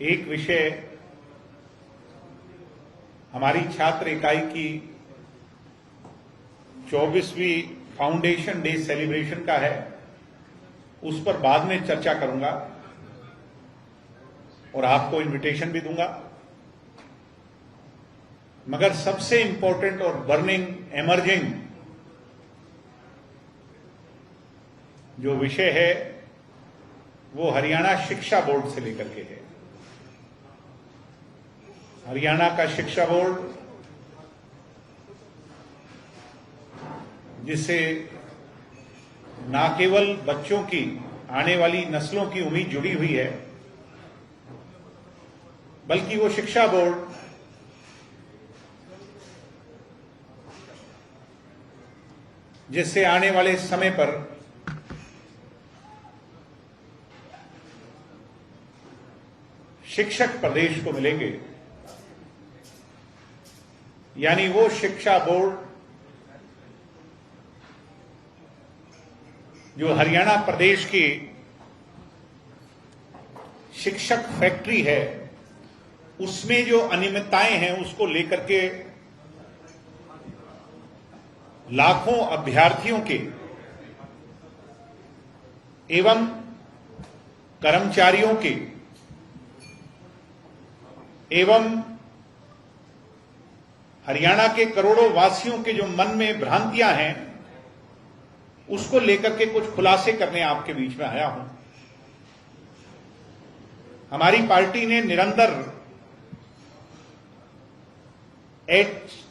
एक विषय हमारी छात्र इकाई की 24वीं फाउंडेशन डे सेलिब्रेशन का है, उस पर बाद में चर्चा करूंगा और आपको इनविटेशन भी दूंगा। मगर सबसे इंपॉर्टेंट और बर्निंग एमर्जिंग जो विषय है वो हरियाणा शिक्षा बोर्ड से लेकर के है। हरियाणा का शिक्षा बोर्ड, जिससे न केवल बच्चों की, आने वाली नस्लों की उम्मीद जुड़ी हुई है, बल्कि वो शिक्षा बोर्ड जिससे आने वाले समय पर शिक्षक प्रदेश को मिलेंगे, यानी वो शिक्षा बोर्ड जो हरियाणा प्रदेश की शिक्षक फैक्ट्री है, उसमें जो अनियमितताएं हैं उसको लेकर के लाखों अभ्यर्थियों के एवं कर्मचारियों के एवं हरियाणा के करोड़ों वासियों के जो मन में भ्रांतियां हैं, उसको लेकर के कुछ खुलासे करने आपके बीच में आया हूं। हमारी पार्टी ने निरंतर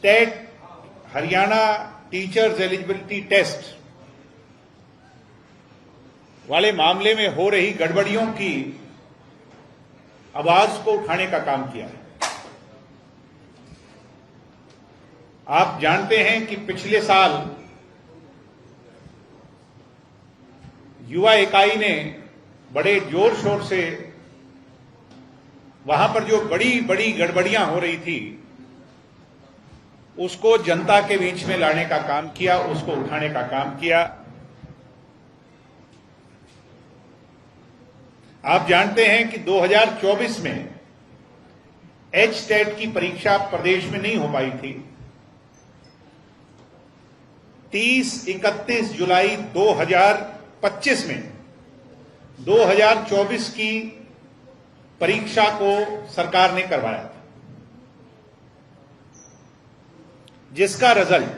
TET Haryana teachers eligibility test वाले मामले में हो रही गड़बड़ियों की आवाज को उठाने का काम किया है। आप जानते हैं कि पिछले साल युवा इकाई ने बड़े जोर शोर से वहां पर जो बड़ी बड़ी गड़बड़ियां हो रही थी उसको जनता के बीच में लाने का काम किया, उसको उठाने का काम किया। आप जानते हैं कि 2024 में टेट की परीक्षा प्रदेश में नहीं हो पाई थी। 30-31 जुलाई 2025 में 2024 की परीक्षा को सरकार ने करवाया था, जिसका रिजल्ट,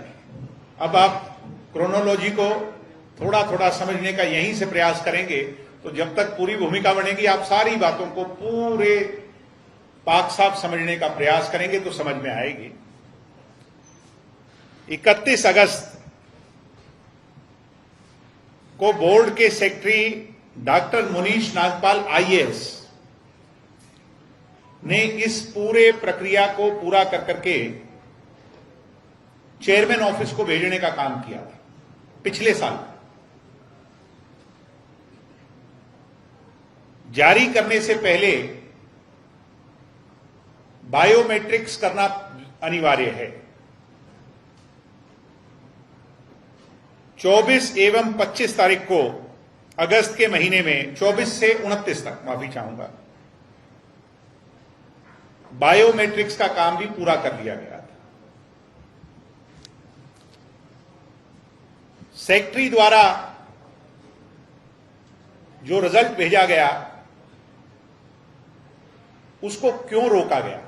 अब आप क्रोनोलॉजी को थोड़ा थोड़ा समझने का यहीं से प्रयास करेंगे तो जब तक पूरी भूमिका बनेगी आप सारी बातों को पूरे पाक साफ समझने का प्रयास करेंगे तो समझ में आएगी। 31 अगस्त को बोर्ड के secretary doctor Munish Nagpal IAS ने इस पूरे प्रक्रिया को पूरा कर करके चेयरमैन ऑफिस को भेजने का काम किया था पिछले साल। जारी करने से पहले बायोमेट्रिक्स करना अनिवार्य है। 24 एवं 25 तारीख को अगस्त के महीने में 24 से 29 तक, माफी चाहूंगा, बायोमेट्रिक्स का काम भी पूरा कर लिया गया था। सेक्रेटरी द्वारा जो रिजल्ट भेजा गया उसको क्यों रोका गया,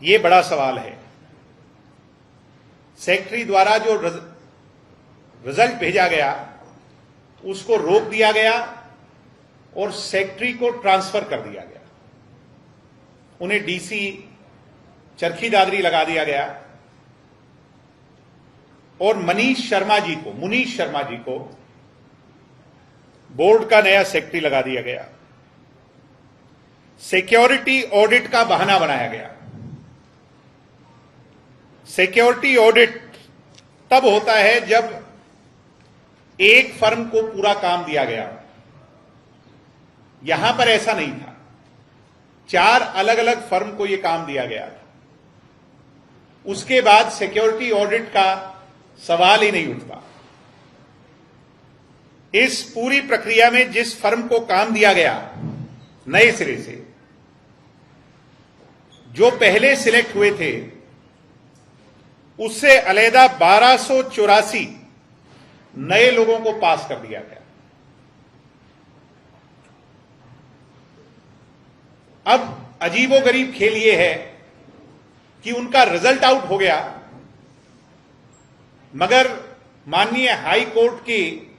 यह बड़ा सवाल है। सेक्रेटरी द्वारा जो रिजल्ट भेजा गया उसको रोक दिया गया और सेक्रेटरी को ट्रांसफर कर दिया गया। उन्हें डीसी चरखी दादरी लगा दिया गया और मुनीश शर्मा जी को बोर्ड का नया सेक्रेटरी लगा दिया गया। सिक्योरिटी ऑडिट का बहाना बनाया गया। सिक्योरिटी ऑडिट तब होता है जब एक फर्म को पूरा काम दिया गया। यहां पर ऐसा नहीं था, 4 अलग अलग फर्म को यह काम दिया गया था। उसके बाद सिक्योरिटी ऑडिट का सवाल ही नहीं उठता। इस पूरी प्रक्रिया में जिस फर्म को काम दिया गया नए सिरे से जो पहले सिलेक्ट हुए थे उससे अलहदा 1284 नए लोगों को पास कर दिया गया। अब अजीबोगरीब खेल यह है कि उनका रिजल्ट आउट हो गया, मगर माननीय हाई कोर्ट के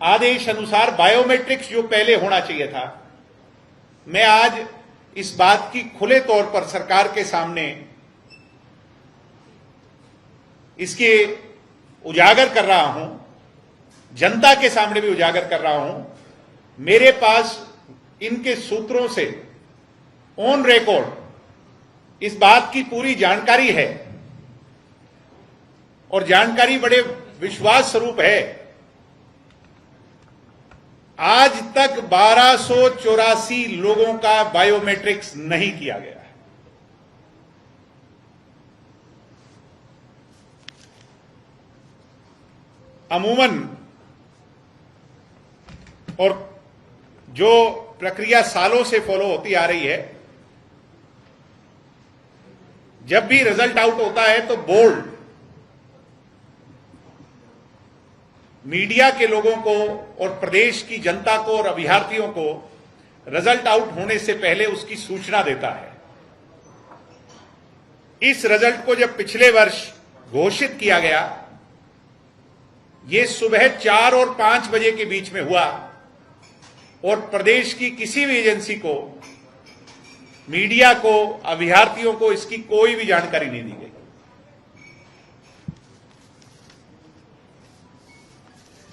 आदेश अनुसार बायोमेट्रिक्स जो पहले होना चाहिए था, मैं आज इस बात की खुले तौर पर सरकार के सामने इसके उजागर कर रहा हूं, जनता के सामने भी उजागर कर रहा हूं। मेरे पास इनके सूत्रों से ऑन रिकॉर्ड इस बात की पूरी जानकारी है और जानकारी बड़े विश्वास स्वरूप है। आज तक 1284 लोगों का बायोमेट्रिक्स नहीं किया गया है। अमूमन और जो प्रक्रिया सालों से फॉलो होती आ रही है, जब भी रिजल्ट आउट होता है तो बोर्ड मीडिया के लोगों को और प्रदेश की जनता को और अभ्यर्थियों को रिजल्ट आउट होने से पहले उसकी सूचना देता है। इस रिजल्ट को जब पिछले वर्ष घोषित किया गया, ये सुबह 4 और 5 बजे के बीच में हुआ और प्रदेश की किसी भी एजेंसी को, मीडिया को, अभ्यर्थियों को इसकी कोई भी जानकारी नहीं दी गई।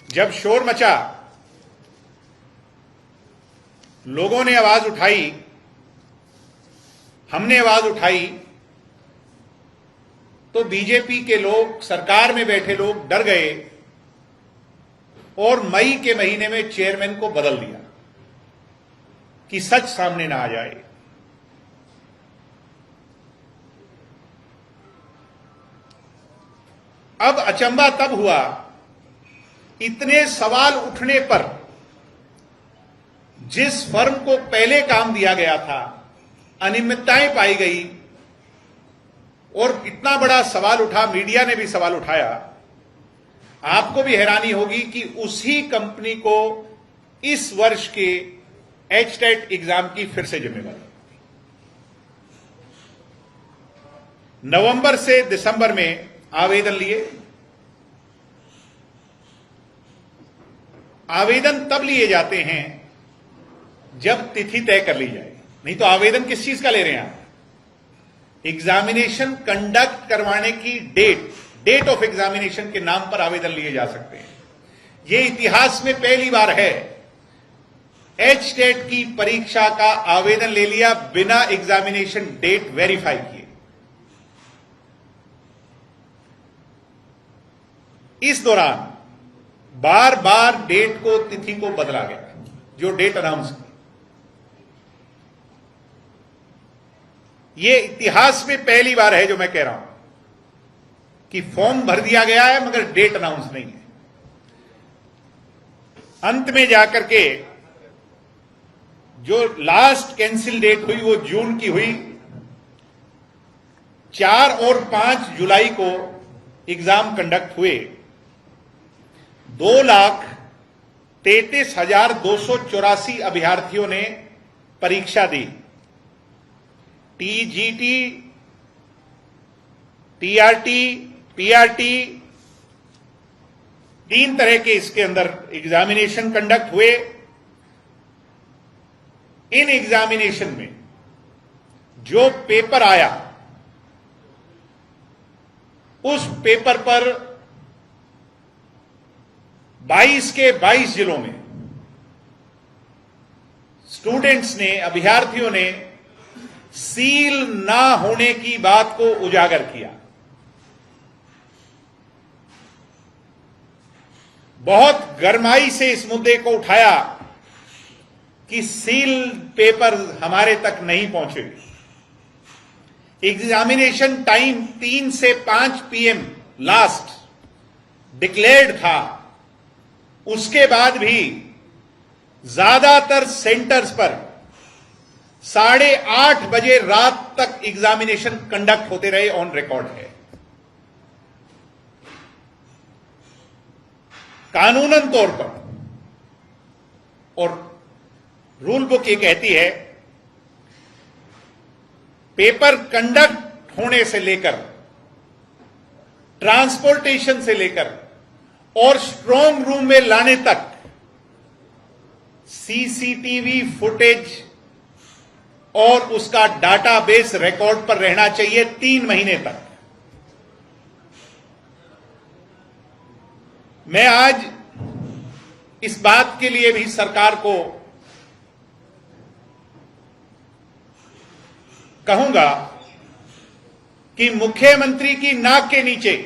जब शोर मचा, लोगों ने आवाज उठाई, हमने आवाज उठाई, तो बीजेपी के लोग, सरकार में बैठे लोग डर गए और मई के महीने में चेयरमैन को बदल दिया कि सच सामने ना आ जाए। अब अचंभा तब हुआ, इतने सवाल उठने पर जिस फर्म को पहले काम दिया गया था, अनियमितताएं पाई गई और इतना बड़ा सवाल उठा, मीडिया ने भी सवाल उठाया। आपको भी हैरानी होगी कि उसी कंपनी को इस वर्ष के एचटेट एग्जाम की फिर से जिम्मेदारी, नवंबर से दिसंबर में आवेदन लिए। आवेदन तब लिए जाते हैं जब तिथि तय कर ली जाए, नहीं तो आवेदन किस चीज का ले रहे हैं आप? एग्जामिनेशन कंडक्ट करवाने की डेट ऑफ एग्जामिनेशन के नाम पर आवेदन लिए जा सकते हैं। यह इतिहास में पहली बार है, एचटेट की परीक्षा का आवेदन ले लिया बिना एग्जामिनेशन डेट वेरीफाई किए। इस दौरान बार बार डेट को, तिथि को बदला गया, जो डेट अनाउंस की। यह इतिहास में पहली बार है जो मैं कह रहा हूं कि फॉर्म भर दिया गया है मगर डेट अनाउंस नहीं है। अंत में जाकर के जो लास्ट कैंसिल डेट हुई वो जून की हुई। 4 और 5 जुलाई को एग्जाम कंडक्ट हुए। 2,33,284 अभ्यर्थियों ने परीक्षा दी। टीजीटी, टीआरटी, पीआरटी, 3 तरह के इसके अंदर एग्जामिनेशन कंडक्ट हुए। इन एग्जामिनेशन में जो पेपर आया, उस पेपर पर 22 के 22 जिलों में स्टूडेंट्स ने, अभ्यर्थियों ने सील ना होने की बात को उजागर किया। बहुत गरमाई से इस मुद्दे को उठाया कि सील पेपर हमारे तक नहीं पहुंचे। एग्जामिनेशन टाइम 3 से 5 PM लास्ट डिक्लेयर्ड था। उसके बाद भी ज्यादातर सेंटर्स पर 8:30 बजे रात तक एग्जामिनेशन कंडक्ट होते रहे, ऑन रिकॉर्ड है। कानूनन तौर पर, और रूल बुक ये कहती है, पेपर कंडक्ट होने से लेकर, ट्रांसपोर्टेशन से लेकर और स्ट्रांग रूम में लाने तक सीसीटीवी फुटेज और उसका डाटाबेस रिकॉर्ड पर रहना चाहिए 3 महीने तक। मैं आज इस बात के लिए भी सरकार को कहूंगा कि मुख्यमंत्री की नाक के नीचे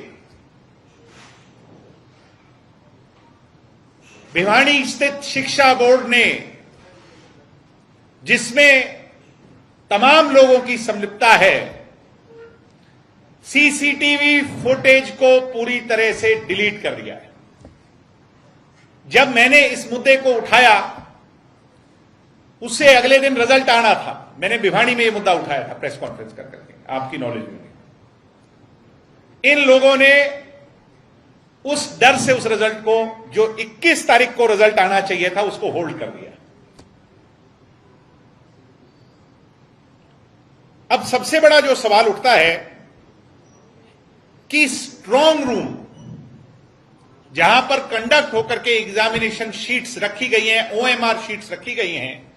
भिवानी स्थित शिक्षा बोर्ड ने, जिसमें तमाम लोगों की संलिप्तता है, सीसीटीवी फुटेज को पूरी तरह से डिलीट कर दिया है। जब मैंने इस मुद्दे को उठाया, उससे अगले दिन रिजल्ट आना था। मैंने भिवानी में यह मुद्दा उठाया था प्रेस कॉन्फ्रेंस कर करके, आपकी नॉलेज में। इन लोगों ने उस डर से उस रिजल्ट को, जो 21 तारीख को रिजल्ट आना चाहिए था, उसको होल्ड कर दिया। अब सबसे बड़ा जो सवाल उठता है कि स्ट्रांग रूम जहां पर कंडक्ट होकर के एग्जामिनेशन शीट्स रखी गई हैं, ओएमआर शीट्स रखी गई हैं,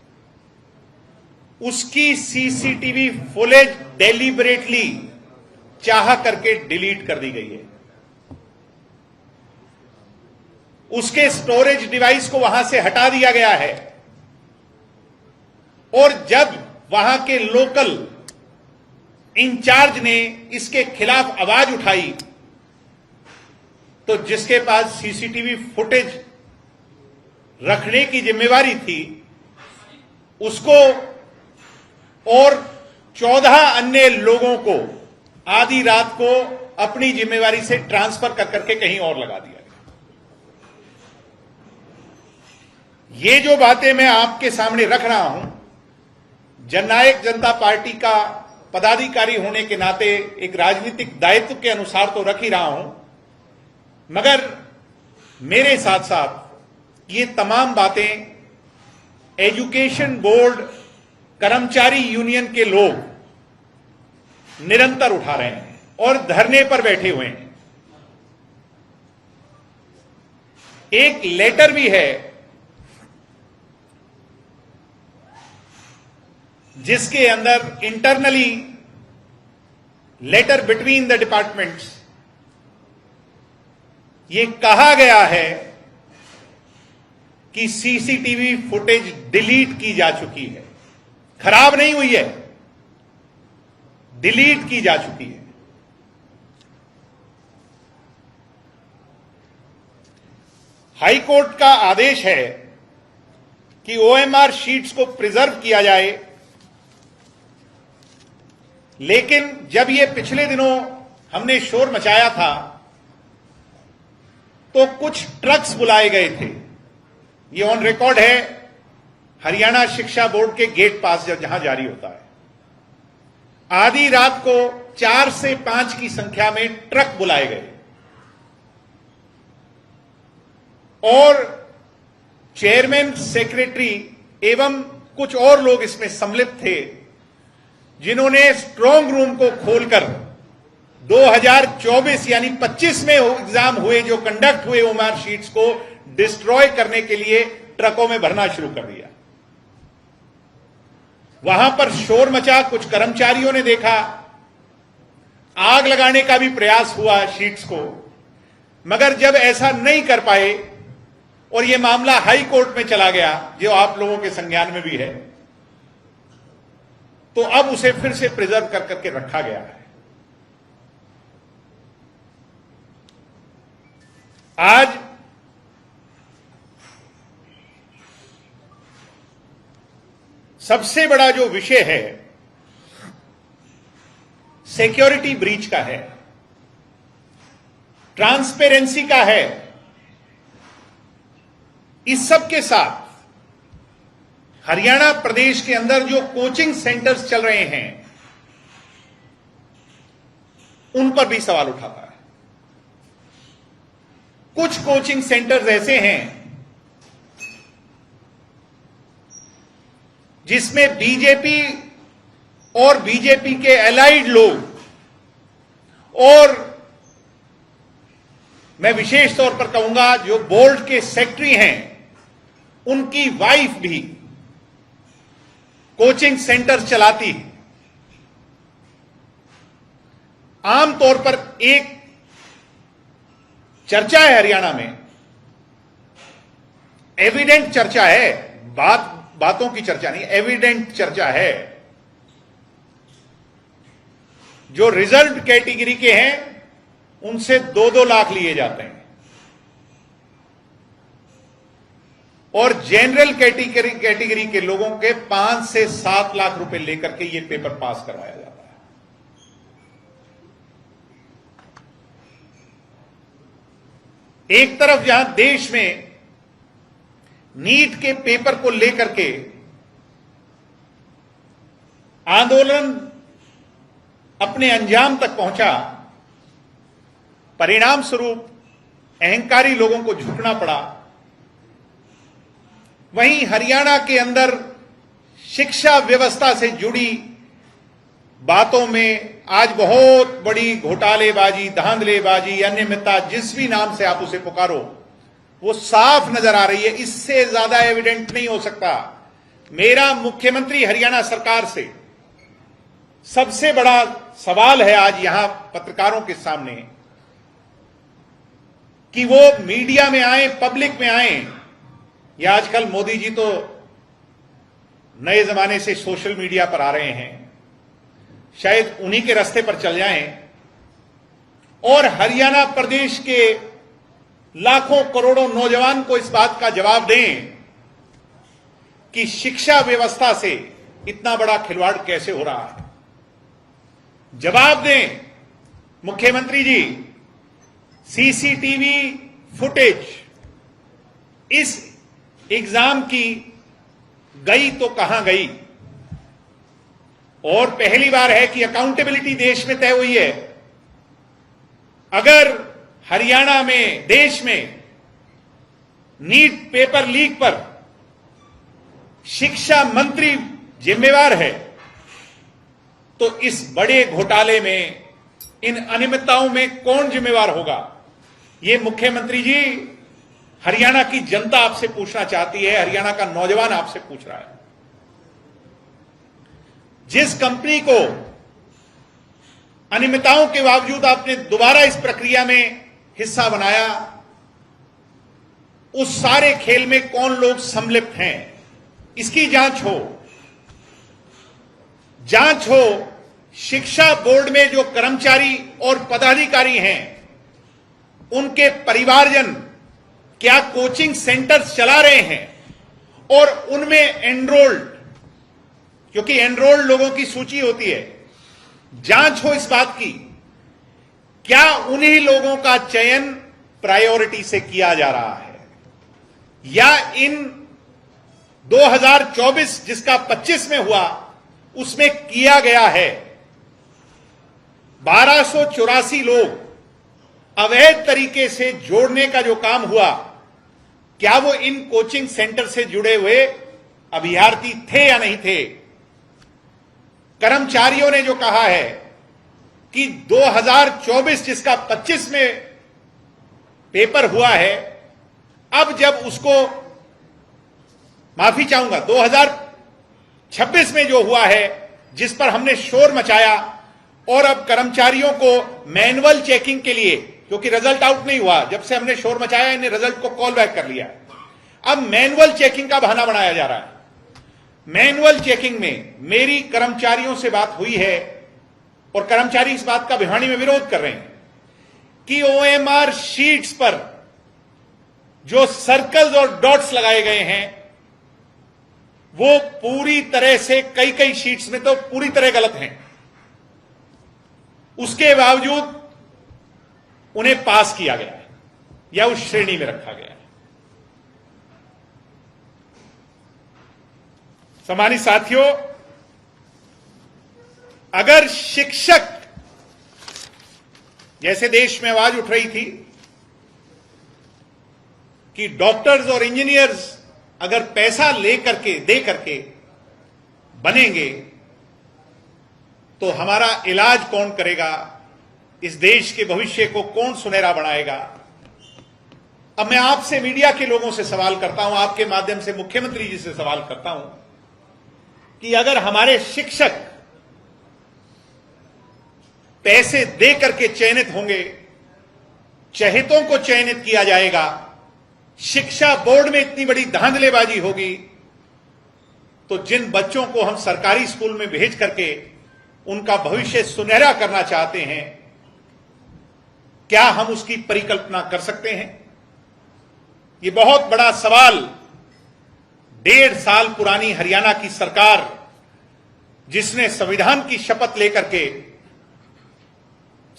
उसकी सीसीटीवी फुटेज डेलिबरेटली चाह करके डिलीट कर दी गई है। उसके स्टोरेज डिवाइस को वहां से हटा दिया गया है। और जब वहां के लोकल इंचार्ज ने इसके खिलाफ आवाज उठाई, तो जिसके पास सीसीटीवी फुटेज रखने की जिम्मेवारी थी, उसको और 14 अन्य लोगों को आधी रात को अपनी जिम्मेवारी से ट्रांसफर कर करके कहीं और लगा दिया। ये जो बातें मैं आपके सामने रख रहा हूं, जननायक जनता पार्टी का पदाधिकारी होने के नाते एक राजनीतिक दायित्व के अनुसार तो रख ही रहा हूं, मगर मेरे साथ साथ ये तमाम बातें एजुकेशन बोर्ड कर्मचारी यूनियन के लोग निरंतर उठा रहे हैं और धरने पर बैठे हुए हैं। एक लेटर भी है जिसके अंदर internally letter between the departments ये कहा गया है कि सीसीटीवी फुटेज डिलीट की जा चुकी है, खराब नहीं हुई है, डिलीट की जा चुकी है। हाई कोर्ट का आदेश है कि ओएमआर शीट्स को प्रिजर्व किया जाए, लेकिन जब ये पिछले दिनों हमने शोर मचाया था तो कुछ ट्रक्स बुलाए गए थे। ये ऑन रिकॉर्ड है, हरियाणा शिक्षा बोर्ड के गेट पास जहां जारी होता है। आधी रात को 4 से 5 की संख्या में ट्रक बुलाए गए और चेयरमैन, सेक्रेटरी एवं कुछ और लोग इसमें सम्मिलित थे, जिन्होंने स्ट्रांग रूम को खोलकर 2024 यानी 25 में एग्जाम हुए, जो कंडक्ट हुए ओएमआर शीट्स को डिस्ट्रॉय करने के लिए ट्रकों में भरना शुरू कर दिया। वहां पर शोर मचा, कुछ कर्मचारियों ने देखा, आग लगाने का भी प्रयास हुआ शीट्स को, मगर जब ऐसा नहीं कर पाए और यह मामला हाई कोर्ट में चला गया, जो आप लोगों के संज्ञान में भी है, तो अब उसे फिर से प्रिजर्व कर करके रखा गया है। आज सबसे बड़ा जो विषय है सिक्योरिटी ब्रीच का है, ट्रांसपेरेंसी का है। इस सब के साथ हरियाणा प्रदेश के अंदर जो कोचिंग सेंटर्स चल रहे हैं उन पर भी सवाल उठाता है। कुछ कोचिंग सेंटर्स ऐसे हैं जिसमें बीजेपी और बीजेपी के एलाइड लोग और मैं विशेष तौर पर कहूंगा जो बोर्ड के सेक्रेटरी हैं उनकी वाइफ भी कोचिंग सेंटर चलाती है। आमतौर पर एक चर्चा है हरियाणा में, एविडेंट चर्चा है, बातों की चर्चा नहीं, एविडेंट चर्चा है। जो रिजर्व कैटेगरी के हैं उनसे 2-2 लाख लिए जाते हैं और जनरल कैटेगरी के लोगों के 5 से 7 लाख रुपए लेकर के ये पेपर पास करवाया जाता है। एक तरफ जहां देश में नीट के पेपर को लेकर के आंदोलन अपने अंजाम तक पहुंचा, परिणाम स्वरूप अहंकारी लोगों को झुकना पड़ा, वहीं हरियाणा के अंदर शिक्षा व्यवस्था से जुड़ी बातों में आज बहुत बड़ी घोटालेबाजी, धांधलेबाजी, अनियमितता, जिस भी नाम से आप उसे पुकारो, वो साफ नजर आ रही है। इससे ज्यादा एविडेंट नहीं हो सकता। मेरा मुख्यमंत्री हरियाणा सरकार से सबसे बड़ा सवाल है आज यहां पत्रकारों के सामने कि वो मीडिया में आए, पब्लिक में आए, या आजकल मोदी जी तो नए जमाने से सोशल मीडिया पर आ रहे हैं, शायद उन्हीं के रास्ते पर चल जाएं और हरियाणा प्रदेश के लाखों करोड़ों नौजवान को इस बात का जवाब दें कि शिक्षा व्यवस्था से इतना बड़ा खिलवाड़ कैसे हो रहा है। जवाब दें मुख्यमंत्री जी। सीसीटीवी फुटेज इस एग्जाम की गई तो कहां गई? और पहली बार है कि अकाउंटेबिलिटी देश में तय हुई है। अगर हरियाणा में, देश में नीट पेपर लीक पर शिक्षा मंत्री जिम्मेवार है तो इस बड़े घोटाले में, इन अनियमितताओं में कौन जिम्मेवार होगा? ये मुख्यमंत्री जी, हरियाणा की जनता आपसे पूछना चाहती है, हरियाणा का नौजवान आपसे पूछ रहा है। जिस कंपनी को अनियमितताओं के बावजूद आपने दोबारा इस प्रक्रिया में हिस्सा बनाया, उस सारे खेल में कौन लोग सम्मिलित हैं, इसकी जांच हो। जांच हो शिक्षा बोर्ड में जो कर्मचारी और पदाधिकारी हैं, उनके परिवारजन क्या कोचिंग सेंटर्स चला रहे हैं और उनमें एनरोल्ड, क्योंकि एनरोल्ड लोगों की सूची होती है, जांच हो इस बात की क्या उन्हीं लोगों का चयन प्रायोरिटी से किया जा रहा है या इन 2024 जिसका 25 में हुआ उसमें किया गया है। 1284 लोग अवैध तरीके से जोड़ने का जो काम हुआ, क्या वो इन कोचिंग सेंटर से जुड़े हुए अभ्यर्थी थे या नहीं थे? कर्मचारियों ने जो कहा है कि 2024 जिसका 25 में पेपर हुआ है, अब जब उसको, माफी चाहूंगा, 2026 में जो हुआ है जिस पर हमने शोर मचाया और अब कर्मचारियों को मैनुअल चेकिंग के लिए, क्योंकि रिजल्ट आउट नहीं हुआ, जब से हमने शोर मचाया इन्हें रिजल्ट को कॉल बैक कर लिया, अब मैनुअल चेकिंग का बहाना बनाया जा रहा है। मैनुअल चेकिंग में मेरी कर्मचारियों से बात हुई है और कर्मचारी इस बात का भिवानी में विरोध कर रहे हैं कि ओएमआर शीट्स पर जो सर्कल्स और डॉट्स लगाए गए हैं वो पूरी तरह से, कई शीट्स में तो पूरी तरह गलत हैं, उसके बावजूद उन्हें पास किया गया है या उस श्रेणी में रखा गया है। सम्मानित साथियों, अगर शिक्षक, जैसे देश में आवाज उठ रही थी कि डॉक्टर्स और इंजीनियर्स अगर पैसा दे करके बनेंगे तो हमारा इलाज कौन करेगा, इस देश के भविष्य को कौन सुनहरा बनाएगा। अब मैं आपसे, मीडिया के लोगों से सवाल करता हूं, आपके माध्यम से मुख्यमंत्री जी से सवाल करता हूं कि अगर हमारे शिक्षक पैसे दे करके चयनित होंगे, चहेतों को चयनित किया जाएगा, शिक्षा बोर्ड में इतनी बड़ी धांधलेबाजी होगी, तो जिन बच्चों को हम सरकारी स्कूल में भेज करके उनका भविष्य सुनहरा करना चाहते हैं, क्या हम उसकी परिकल्पना कर सकते हैं? ये बहुत बड़ा सवाल 1.5 साल पुरानी हरियाणा की सरकार, जिसने संविधान की शपथ लेकर के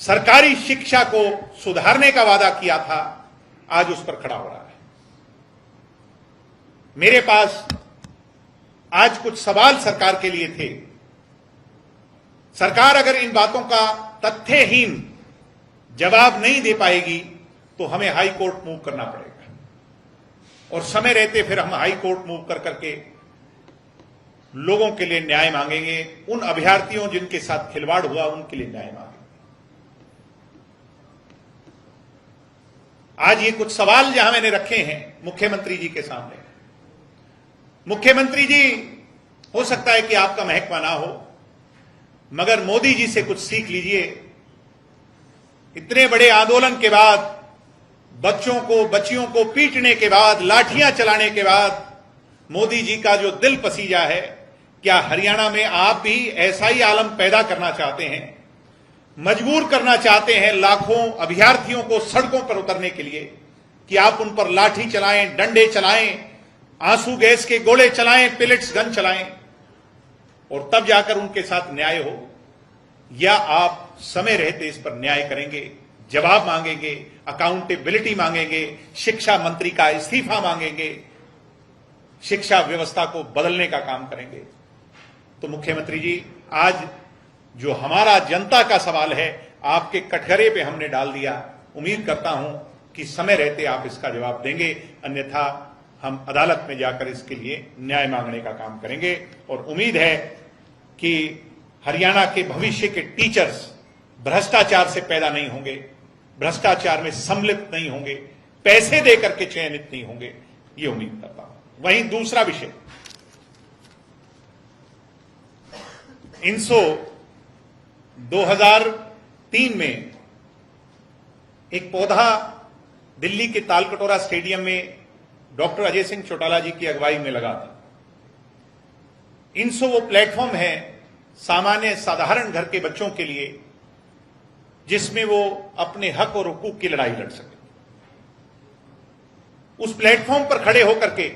सरकारी शिक्षा को सुधारने का वादा किया था, आज उस पर खड़ा हो रहा है। मेरे पास आज कुछ सवाल सरकार के लिए थे। सरकार अगर इन बातों का तथ्यहीन जवाब नहीं दे पाएगी तो हमें हाई कोर्ट मूव करना पड़ेगा, और समय रहते फिर हम हाई कोर्ट मूव कर करके लोगों के लिए न्याय मांगेंगे। उन अभ्यर्थियों जिनके साथ खिलवाड़ हुआ उनके लिए न्याय मांगेंगे। आज ये कुछ सवाल जहां मैंने रखे हैं मुख्यमंत्री जी के सामने। मुख्यमंत्री जी, हो सकता है कि आपका महकमा ना हो, मगर मोदी जी से कुछ सीख लीजिए। इतने बड़े आंदोलन के बाद, बच्चों को, बच्चियों को पीटने के बाद, लाठियां चलाने के बाद मोदी जी का जो दिल पसीजा है, क्या हरियाणा में आप भी ऐसा ही आलम पैदा करना चाहते हैं, मजबूर करना चाहते हैं लाखों अभ्यर्थियों को सड़कों पर उतरने के लिए कि आप उन पर लाठी चलाएं, डंडे चलाएं, आंसू गैस के गोले चलाएं, पिलेट्स गन चलाएं, और तब जाकर उनके साथ न्याय हो? या आप समय रहते इस पर न्याय करेंगे, जवाब मांगेंगे, अकाउंटेबिलिटी मांगेंगे, शिक्षा मंत्री का इस्तीफा मांगेंगे, शिक्षा व्यवस्था को बदलने का काम करेंगे? तो मुख्यमंत्री जी, आज जो हमारा जनता का सवाल है, आपके कटघरे पे हमने डाल दिया। उम्मीद करता हूं कि समय रहते आप इसका जवाब देंगे, अन्यथा हम अदालत में जाकर इसके लिए न्याय मांगने का काम करेंगे। और उम्मीद है कि हरियाणा के भविष्य के टीचर्स भ्रष्टाचार से पैदा नहीं होंगे, भ्रष्टाचार में सम्मिलित नहीं होंगे, पैसे देकर के चयनित नहीं होंगे, ये उम्मीद करता हूं। वहीं दूसरा विषय, इंसो 2003 में एक पौधा दिल्ली के तालकटोरा स्टेडियम में डॉक्टर अजय सिंह चौटाला जी की अगुवाई में लगा था। इंसो वो प्लेटफॉर्म है सामान्य साधारण घर के बच्चों के लिए, जिसमें वो अपने हक और हुकूक की लड़ाई लड़ सके। उस प्लेटफॉर्म पर खड़े होकर के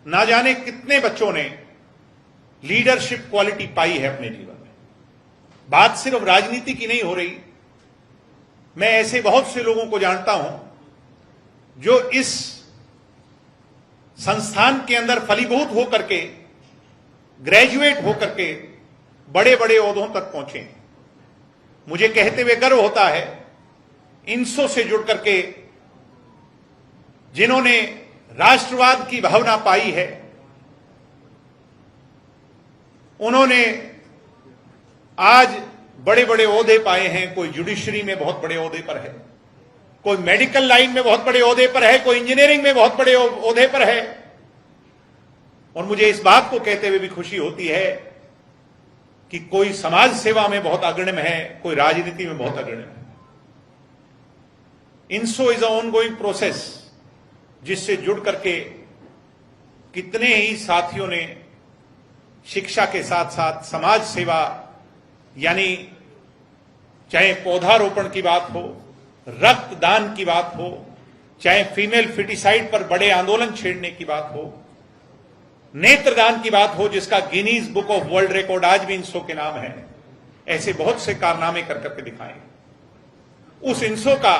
ना जाने कितने बच्चों ने लीडरशिप क्वालिटी पाई है अपने जीवन में। बात सिर्फ राजनीति की नहीं हो रही, मैं ऐसे बहुत से लोगों को जानता हूं जो इस संस्थान के अंदर फलीभूत होकर के, ग्रेजुएट होकर के बड़े बड़े ओहदों तक पहुंचे। मुझे कहते हुए गर्व होता है, इंसो से जुड़ करके जिन्होंने राष्ट्रवाद की भावना पाई है, उन्होंने आज बड़े बड़े ओहदे पाए हैं। कोई जुडिशरी में बहुत बड़े ओहदे पर है, कोई मेडिकल लाइन में बहुत बड़े ओहदे पर है, कोई इंजीनियरिंग में बहुत बड़े ओहदे पर है। और मुझे इस बात को कहते हुए भी खुशी होती है कि कोई समाज सेवा में बहुत अग्रणी है, कोई राजनीति में बहुत अग्रणी है। इंसो इज अ ऑनगोइंग प्रोसेस, जिससे जुड़ करके कितने ही साथियों ने शिक्षा के साथ साथ समाज सेवा, यानी चाहे पौधारोपण की बात हो, रक्तदान की बात हो, चाहे फीमेल फिटिसाइड पर बड़े आंदोलन छेड़ने की बात हो, नेत्रदान की बात हो, जिसका Guinness book of world record आज भी इंसो के नाम है, ऐसे बहुत से कारनामे कर करके दिखाए। उस इंसो का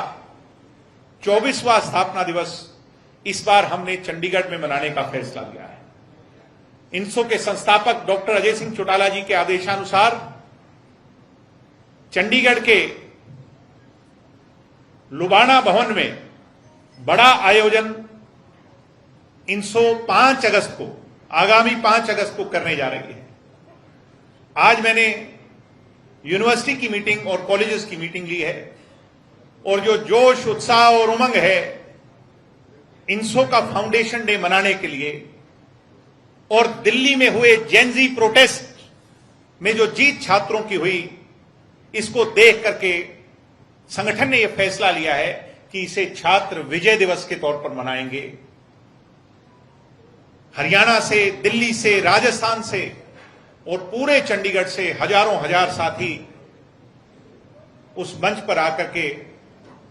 24वां स्थापना दिवस इस बार हमने चंडीगढ़ में मनाने का फैसला लिया है। इनसो के संस्थापक डॉक्टर अजय सिंह चौटाला जी के आदेशानुसार चंडीगढ़ के लुबाना भवन में बड़ा आयोजन इनसो 5 अगस्त को, आगामी 5 अगस्त को करने जा रही है। आज मैंने यूनिवर्सिटी की मीटिंग और कॉलेजेस की मीटिंग ली है और जो जोश, उत्साह और उमंग है इनसो का फाउंडेशन डे मनाने के लिए और दिल्ली में हुए जेनजी प्रोटेस्ट में जो जीत छात्रों की हुई, इसको देख करके संगठन ने यह फैसला लिया है कि इसे छात्र विजय दिवस के तौर पर मनाएंगे। हरियाणा से, दिल्ली से, राजस्थान से और पूरे चंडीगढ़ से हजारों हजार साथी उस मंच पर आकर के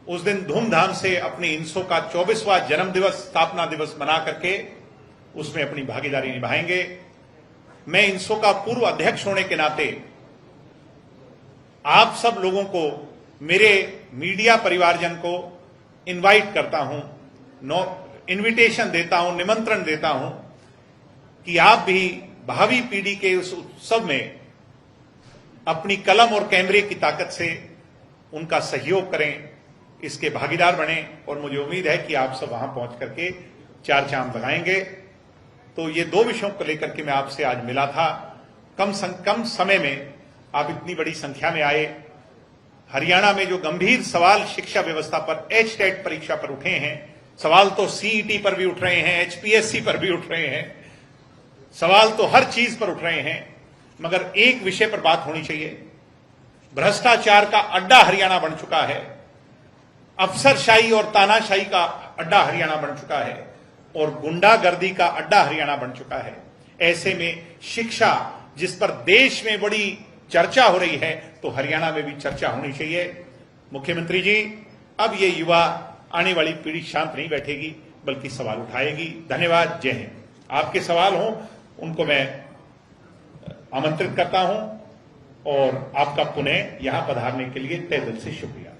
उस दिन धूमधाम से अपनी इनसो का 24वां जन्म दिवस, स्थापना दिवस मना करके उसमें अपनी भागीदारी निभाएंगे। मैं इनसो का पूर्व अध्यक्ष होने के नाते आप सब लोगों को, मेरे मीडिया परिवारजन को इनवाइट करता हूं, इनविटेशन देता हूं, निमंत्रण देता हूं कि आप भी भावी पीढ़ी के उस उत्सव में अपनी कलम और कैमरे की ताकत से उनका सहयोग करें, इसके भागीदार बने और मुझे उम्मीद है कि आप सब वहां पहुंच करके 4 चांद लगाएंगे। तो ये 2 विषयों को लेकर के मैं आपसे आज मिला था। कम समय में आप इतनी बड़ी संख्या में आए। हरियाणा में जो गंभीर सवाल शिक्षा व्यवस्था पर, HTET परीक्षा पर उठे हैं, सवाल तो CET पर भी उठ रहे हैं, HPSC पर भी उठ रहे हैं, सवाल तो हर चीज पर उठ रहे हैं, मगर एक विषय पर बात होनी चाहिए। भ्रष्टाचार का अड्डा हरियाणा बन चुका है, अफसरशाही और तानाशाही का अड्डा हरियाणा बन चुका है और गुंडागर्दी का अड्डा हरियाणा बन चुका है। ऐसे में शिक्षा, जिस पर देश में बड़ी चर्चा हो रही है, तो हरियाणा में भी चर्चा होनी चाहिए। मुख्यमंत्री जी, अब ये युवा आने वाली पीढ़ी शांत नहीं बैठेगी बल्कि सवाल उठाएगी। धन्यवाद। जय हिंद। आपके सवाल हों उनको मैं आमंत्रित करता हूं और आपका पुनः यहां पधारने के लिए तहे दिल से शुक्रिया।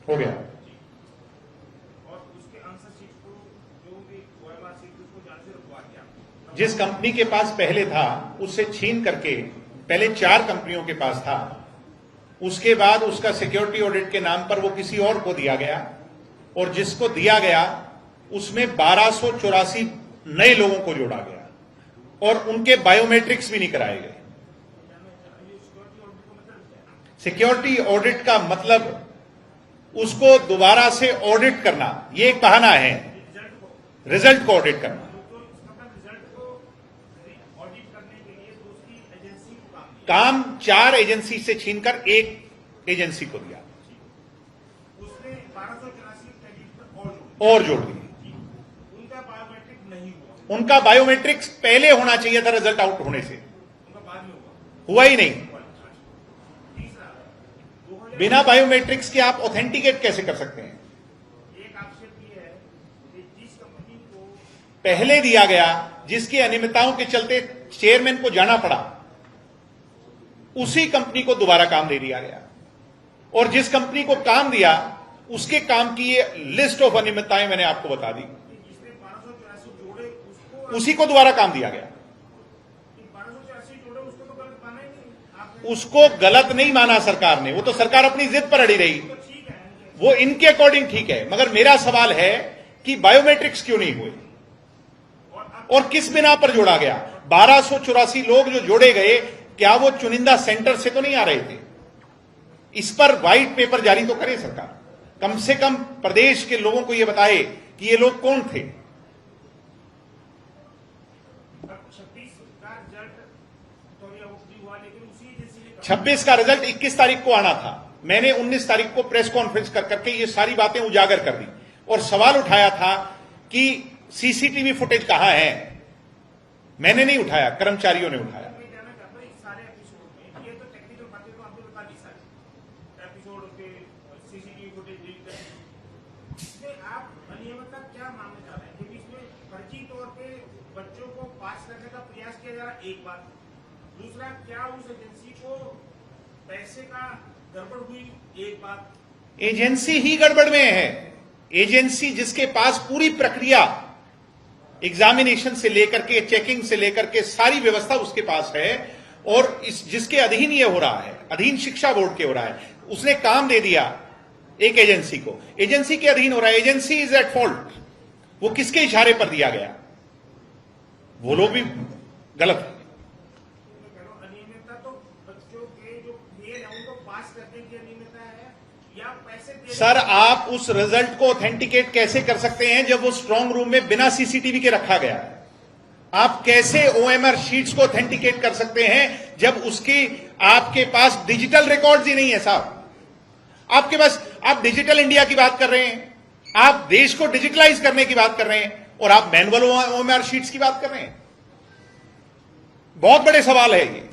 हो गया। और उसके आंसर शीट को जो भी OMR शीट उसको जांच से रुकवा दिया। जिस कंपनी के पास पहले था उससे छीन करके, पहले 4 कंपनियों के पास था, उसके बाद उसका सिक्योरिटी ऑडिट के नाम पर वो किसी और को दिया गया और जिसको दिया गया उसमें 1284 नए लोगों को जोड़ा गया और उनके बायोमेट्रिक्स भी नहीं कराए गए। सिक्योरिटी ऑडिट का मतलब उसको दोबारा से ऑडिट करना, ये एक बहाना है, रिजल्ट को ऑडिट करना। काम 4 एजेंसी से छीनकर 1 एजेंसी को दिया, उसने 1284 और जोड़ दिए। उनका बायोमेट्रिक नहीं हुआ। उनका बायोमेट्रिक्स पहले होना चाहिए था रिजल्ट आउट होने से, उनका बाद में हुआ ही नहीं। बिना बायोमेट्रिक्स के आप ऑथेंटिकेट कैसे कर सकते हैं? एक आक्षेप ये है कि जिस कंपनी को पहले दिया गया, जिसकी अनियमितताओं के चलते चेयरमैन को जाना पड़ा, उसी कंपनी को दोबारा काम दे दिया गया और जिस कंपनी को काम दिया उसके काम की ये लिस्ट ऑफ अनियमितताएं मैंने आपको बता दी, जिसने 1284 जोड़े उसको उसी को दोबारा काम दिया गया। 1284 जोड़े उसको तो गलत माना ही नहीं आपने। उसको गलत नहीं माना सरकार ने, वो तो सरकार अपनी जिद पर अड़ी रही, तो ठीक है, वो इनके अकॉर्डिंग ठीक है। मगर मेरा सवाल है कि बायोमेट्रिक्स क्यों नहीं हुए और किस बिना पर जोड़ा गया? 1284 लोग जो जोड़े गए, क्या वो चुनिंदा सेंटर से तो नहीं आ रहे थे? इस पर व्हाइट पेपर जारी तो करे सरकार, कम से कम प्रदेश के लोगों को यह बताए कि ये लोग कौन थे। 26 का रिजल्ट 21 तारीख को आना था। मैंने 19 तारीख को प्रेस कॉन्फ्रेंस कर करके ये सारी बातें उजागर कर दी और सवाल उठाया था कि सीसीटीवी फुटेज कहां है। मैंने नहीं उठाया, कर्मचारियों ने उठाया। आप अनियमितता क्या मानना चाह रहे हैं? क्योंकि बच्चों को पास करने का प्रयास किया जा रहा है, एक बात। दूसरा, क्या उस एजेंसी को पैसे का गड़बड़ हुई, एक बात। एजेंसी ही गड़बड़ में है। एजेंसी जिसके पास पूरी प्रक्रिया एग्जामिनेशन से लेकर के चेकिंग से लेकर के सारी व्यवस्था उसके पास है, और इस जिसके अधीन ये हो रहा है, अधीन शिक्षा बोर्ड के हो रहा है, उसने काम दे दिया एक एजेंसी को, एजेंसी के अधीन हो रहा है। Agency is at fault. वो किसके इशारे पर दिया गया? वो लोग भी गलत है। अनियमितता तो बच्चों के जो फेल है उनको पास करने की अनियमितता है या पैसे देने सर, आप उस रिजल्ट को ऑथेंटिकेट कैसे कर सकते हैं जब वो स्ट्रांग रूम में बिना सीसीटीवी के रखा गया है? आप कैसे ओएमआर शीट्स को ऑथेंटिकेट कर सकते हैं जब उसकी आपके पास डिजिटल रिकॉर्ड्स ही नहीं है? साहब, आपके पास, आप डिजिटल इंडिया की बात कर रहे हैं, आप देश को डिजिटलाइज करने की बात कर रहे हैं, और आप मैनुअल ओएमआर शीट्स की बात कर रहे हैं। बहुत बड़े सवाल है ये।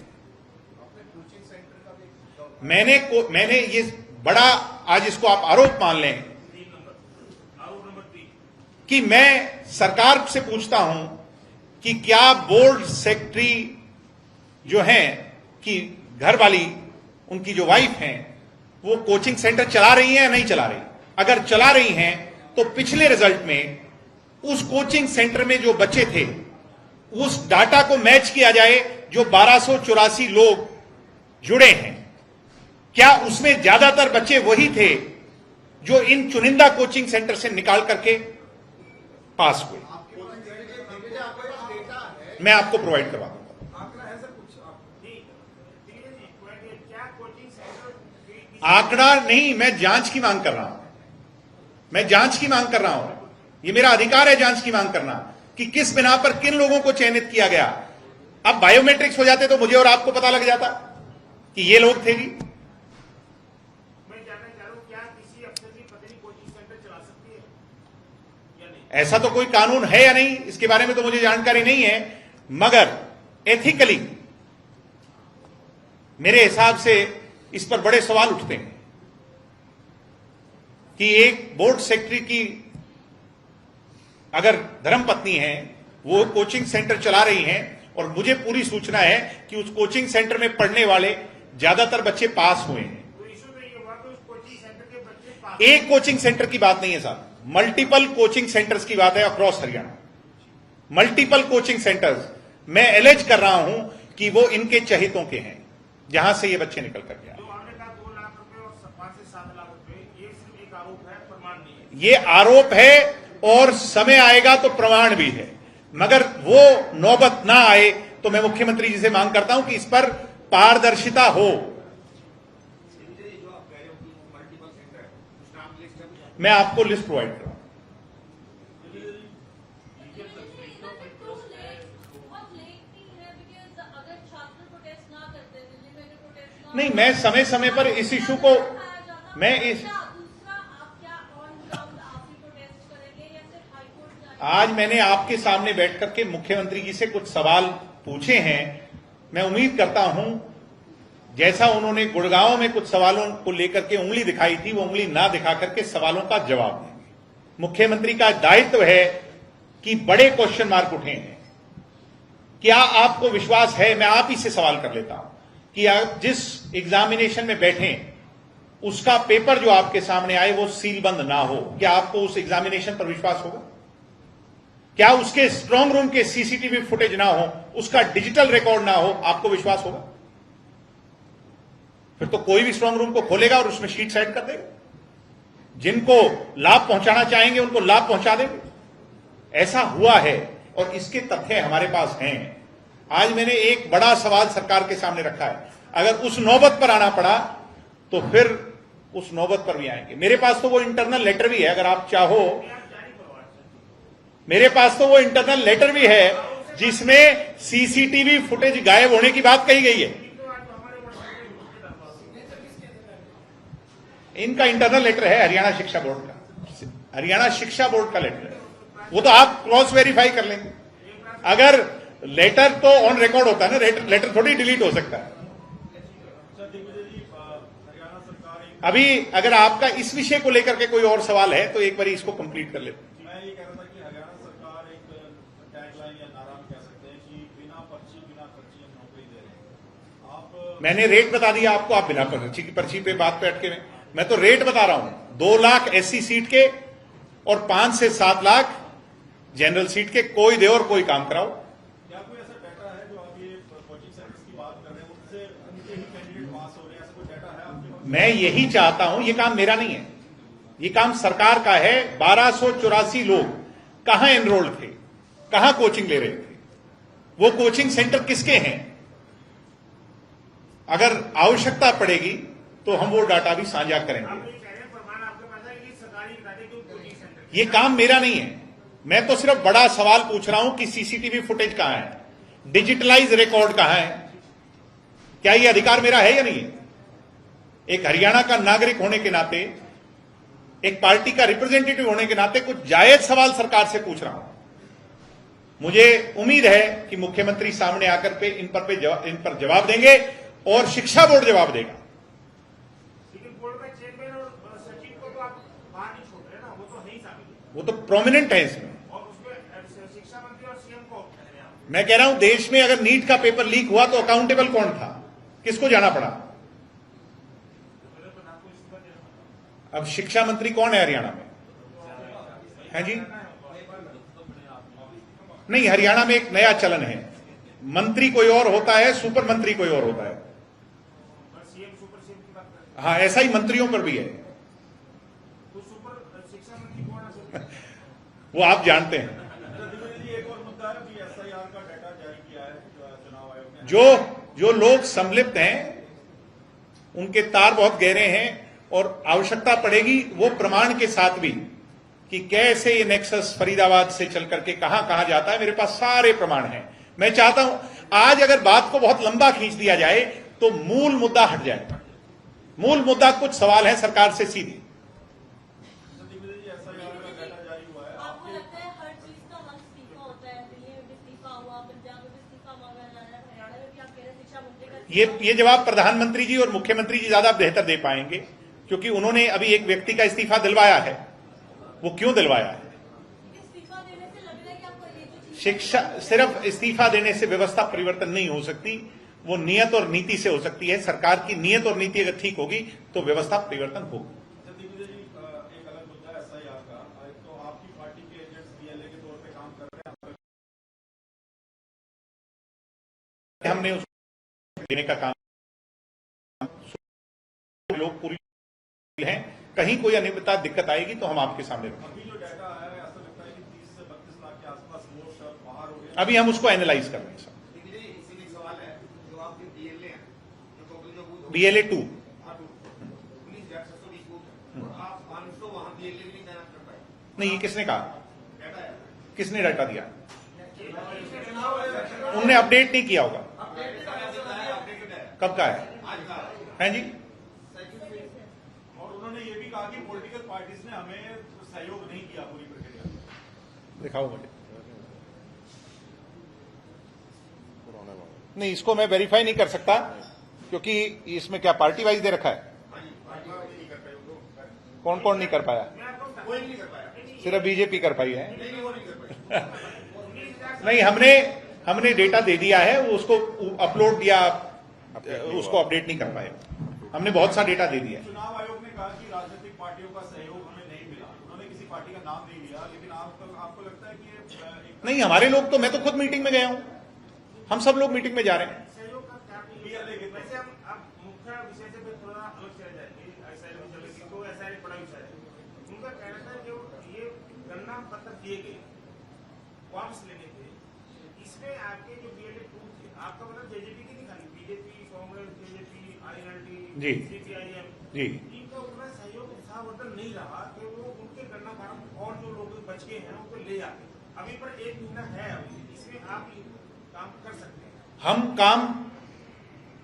मैंने ये बड़ा, आज इसको आप आरोप मान लें आरोप नंबर 3 कि मैं सरकार से पूछता हूं कि क्या बोर्ड सेक्रेटरी जो हैं, कि घर वाली उनकी जो वाइफ हैं, वो कोचिंग सेंटर चला रही हैं या नहीं चला रही? अगर चला रही हैं तो पिछले रिजल्ट में उस कोचिंग सेंटर में जो बच्चे थे, उस डाटा को मैच किया जाए जो 1284 लोग जुड़े हैं, क्या उसमें ज्यादातर बच्चे वही थे जो इन चुनिंदा कोचिंग सेंटर से निकाल करके पास हुए? मैं आपको प्रोवाइड करवा दूंगा। क्या कोचिंग सेंटर आंकड़ा नहीं, मैं जांच की मांग कर रहा हूं। मैं जांच की मांग कर रहा हूं। ये मेरा अधिकार है जांच की मांग करना, कि किस बिना पर किन लोगों को चयनित किया गया। अब बायोमेट्रिक्स हो जाते तो मुझे और आपको पता लग जाता कि ये लोग थे जी। मैं जानना चाह रहा हूं, क्या किसी अफसर की पत्नी कोचिंग सेंटर चला सकती है या नहीं? ऐसा तो कोई कानून है या नहीं, इसके बारे में तो मुझे जानकारी नहीं है, मगर एथिकली मेरे हिसाब से इस पर बड़े सवाल उठते हैं कि एक बोर्ड सेक्रेटरी की अगर धर्मपत्नी है, वो कोचिंग सेंटर चला रही हैं, और मुझे पूरी सूचना है कि उस कोचिंग सेंटर में पढ़ने वाले ज्यादातर बच्चे पास हुए हैं। तो इशू तो ये हुआ कि उस कोचिंग सेंटर के बच्चे पास एक कोचिंग सेंटर की बात नहीं है साहब, मल्टीपल कोचिंग सेंटर्स की बात है across Haryana. Multiple coaching centres. मैं एलेज कर रहा हूं कि वो इनके चहितों के हैं, जहां से ये बच्चे निकल कर गए। जो आपने कहा 2 लाख रुपए और 5 से 7 लाख रुपए, ये सिर्फ एक आरोप है, प्रमाण नहीं है। ये आरोप है, और समय आएगा तो प्रमाण भी है, मगर वो नौबत ना आए तो मैं मुख्यमंत्री जी से मांग करता हूं कि इस पर पारदर्शिता हो। मैं आपको लिस्ट प्रोवाइड करूंगा। नहीं, मैं समय समय पर इस इशू को, मैं इस आज मैंने आपके सामने बैठ करके मुख्यमंत्री जी से कुछ सवाल पूछे हैं। मैं उम्मीद करता हूं जैसा उन्होंने गुड़गांव में कुछ सवालों को लेकर के उंगली दिखाई थी, वो उंगली ना दिखा करके सवालों का जवाब देंगे। मुख्यमंत्री का दायित्व है कि बड़े क्वेश्चन मार्क उठे हैं। क्या आपको विश्वास है, मैं आप ही से सवाल कर लेता हूं, कि आप जिस एग्जामिनेशन में बैठे उसका पेपर जो आपके सामने आए वो सीलबंद ना हो, क्या आपको उस एग्जामिनेशन पर विश्वास होगा? क्या उसके स्ट्रांग रूम के सीसीटीवी फुटेज ना हो, उसका डिजिटल रिकॉर्ड ना हो, आपको विश्वास होगा? फिर तो कोई भी स्ट्रांग रूम को खोलेगा और उसमें शीट सेट कर देगा। जिनको लाभ पहुंचाना चाहेंगे उनको लाभ पहुंचा देंगे। ऐसा हुआ है और इसके तथ्य हमारे पास हैं। आज मैंने एक बड़ा सवाल सरकार के सामने रखा है, अगर उस नौबत पर आना पड़ा तो फिर उस नौबत पर भी आएंगे। मेरे पास तो वो इंटरनल लेटर भी है, अगर आप चाहो, मेरे पास तो वो इंटरनल लेटर भी है जिसमें सीसीटीवी फुटेज गायब होने की बात कही गई है। इनका इंटरनल लेटर है हरियाणा शिक्षा बोर्ड का, हरियाणा शिक्षा बोर्ड का लेटर है, वो तो आप क्रॉस वेरीफाई कर लेंगे। अगर लेटर तो ऑन रिकॉर्ड होता है ना, लेटर थोड़ी डिलीट हो सकता है। अभी अगर आपका इस विषय को लेकर के कोई और सवाल है तो एक बार इसको कंप्लीट कर लेते हैं। मैं ये कह रहा था कि हरियाणा सरकार एक टैगलाइन या नारा कह सकते हैं कि बिना पर्ची बिना खर्ची हम नौकरी दे रहे हैं। आप मैंने रेट बता दिया आपको, आप बिना पर्ची की पर्ची पे बात पे अटके में। मैं तो रेट बता रहा हूं, 2 लाख एससी सीट के और 5 से 7 लाख जनरल सीट के, कोई दे और कोई काम कराओ। क्या कोई ऐसा डाटा है जो आप ये कोचिंग सेंटर्स की बात कर रहे हैं उनसे उनके ही कैंडिडेट पास हो रहे हैं, ऐसा कोई डाटा है आपके पास? मैं यही चाहता हूं, ये काम मेरा नहीं है, ये काम सरकार का है। 1284 लोग कहां एनरोल्ड थे, कहां कोचिंग ले रहे थे, वो कोचिंग सेंटर किसके हैं? अगर आवश्यकता पड़ेगी तो हम वो डाटा भी साझा करेंगे। आप ये कह रहे हैं प्रमाण आपके पास है कि सरकारी बताते कि कोचिंग सेंटर ये काम मेरा नहीं है, मैं तो सिर्फ बड़ा सवाल पूछ रहा हूं कि सीसीटीवी फुटेज कहां है, डिजिटलाइज रिकॉर्ड कहां है, क्या ये अधिकार मेरा है या नहीं है? एक हरियाणा का नागरिक होने के नाते, एक पार्टी का रिप्रेजेंटेटिव होने के नाते कुछ जायज सवाल सरकार से पूछ रहा हूं। मुझे उम्मीद है कि मुख्यमंत्री सामने आकर इन पर जवाब देंगे और शिक्षा बोर्ड जवाब देगा। लेकिन बोर्ड का चेयरमैन और सचिव को तो आप बाहर नहीं छोड़ रहे ना, वो तो नहीं शामिल, वो तो प्रोमिनेंट है इसमें। और उसमें शिक्षा मंत्री और सीएम को कह रहे हैं आप। मैं कह रहा हूं, देश में अगर नीट का पेपर लीक हुआ तो अकाउंटेबल कौन था, किसको जाना पड़ा? अब शिक्षा मंत्री कौन है हरियाणा में? है जी? नहीं, हरियाणा में एक नया चलन है, मंत्री कोई और होता है, सुपर मंत्री कोई और होता है। सीएम सुपर सीएम की बात कर रहे हैं, हाँ, ऐसा ही मंत्रियों पर भी है, तो सुपर शिक्षा मंत्री कौन है? वो आप जानते हैं। दिग्विजय जी, एक और मुद्दा है कि एसआईआर का डाटा जारी किया है चुनाव आयोग ने। जो लोग संलिप्त हैं उनके तार बहुत गहरे हैं और आवश्यकता पड़ेगी वो प्रमाण के साथ भी कि कैसे ये नेक्सस फरीदाबाद से चल करके कहां कहां जाता है, मेरे पास सारे प्रमाण हैं। मैं चाहता हूं आज अगर बात को बहुत लंबा खींच दिया जाए तो मूल मुद्दा हट जाए। मूल मुद्दा कुछ सवाल है सरकार से सीधे। दिग्विजय जी, एसआईआर का डाटा जारी हुआ है, आपको लगता है हर चीज का हक इस्तीफा होता है? दिल्ली में भी इस्तीफा हुआ, पंजाब में भी इस्तीफा मांगा जा रहा है, हरियाणा में भी आप कह रहे हैं शिक्षा मंत्री का ये जवाब प्रधानमंत्री जी और मुख्यमंत्री जी ज्यादा बेहतर दे पाएंगे, क्योंकि उन्होंने अभी एक व्यक्ति का इस्तीफा दिलवाया है। वो क्यों दिलवाया है? इस्तीफा देने से लग रहा है कि आपको ये जो चीज शिक्षा, सिर्फ इस्तीफा देने से व्यवस्था परिवर्तन नहीं हो सकती, वो नियत और नीति से हो सकती है। सरकार की नियत और नीति अगर ठीक होगी तो व्यवस्था परिवर्तन होगी। दिग्विजय जी, एक अलग मुद्दा है एसआईआर का। तो आपकी पार्टी के एजेंट्स डीएलए के तौर पे काम कर रहे हैं, हमने उसको देने का काम, लोग पूरी हैं, कहीं कोई अनियमितता दिक्कत आएगी तो हम आपके सामने रखेंगे। अभी जो डाटा है ऐसा लगता है कि 30 से 32 लाख के आसपास वोट सब बाहर हो गए। अभी हम उसको एनालाइज कर रहे हैं। इसीलिए सवाल है जो आपके डीएलए हैं, जो टोटल जो बूथ BLA 2 19,720 बूथ है और आप 500 वहां डीएलए भी नहीं तैनात कर पाए। नहीं, ये किसने कहा? डाटा है, किसने डाटा दिया? उनने अपडेट नहीं किया होगा। अपडेटेड है, कब का है? आज का हैं जी? और उन्होंने ये भी कहा कि पॉलिटिकल पार्टीज ने हमें सहयोग नहीं किया पूरी प्रक्रिया में। दिखाओ मुझे। नहीं, इसको मैं वेरीफाई नहीं कर सकता क्योंकि इसमें क्या पार्टी वाइज दे रखा है। नहीं कर पाए वो, कौन कौन नहीं कर पाया? कोई नहीं कर पाया, सिर्फ बीजेपी कर पाई है। नहीं वो नहीं कर पाए। नहीं, हमने डेटा दे दिया है, वो उसको अपलोड दिया, उसको अपडेट नहीं कर पाए। हमने बहुत सा डेटा दे दिया है। चुनाव आयोग ने कहा कि राजनीतिक पार्टियों का सहयोग हमें नहीं मिला। उन्होंने किसी पार्टी का नाम नहीं लिया, लेकिन आपको लगता है कि नहीं, हमारे लोग तो, मैं तो खुद मीटिंग में गया हूं, हम सब लोग मीटिंग में जा रहे हैं। सहयोग का क्या नहीं? वैसे हम अब मुख्य विषय से फिर थोड़ा अलग चले जाएंगे, एसआईआर में चलेगी तो एसआईआर बड़ा विषय है। उनका कहना था जो ये गणना पत्र दिए गए फॉर्म्स लेने थे, इसमें आपके जो BLA 2 थे, आपका मतलब जेजेपी की नहीं खाली, बीजेपी, कांग्रेस, बीजेपी, INLD, जी। CPIM, जी, इनका उतना सहयोग उत्साहवर्धन नहीं रहा कि वो उनके गणना फार्म और जो लोग बच गए हैं उनको ले आते। अभी पर एक महीना है, अभी इसमें आप काम कर सकते हैं। हम काम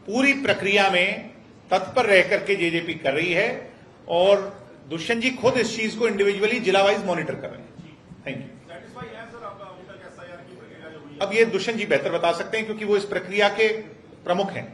पूरी प्रक्रिया में तत्पर रह करके जेजेपी कर रही है और दुष्यंत जी खुद इस चीज को इंडिविजुअली जिला वाइज मॉनिटर कर रहे हैं। Thank you. सेटिस्फाई है सर अब अभी तक एसआईआर की प्रक्रिया जो हुई है? अब ये दुष्यंत जी बेहतर बता सकते हैं क्योंकि वो इस प्रक्रिया के प्रमुख हैं।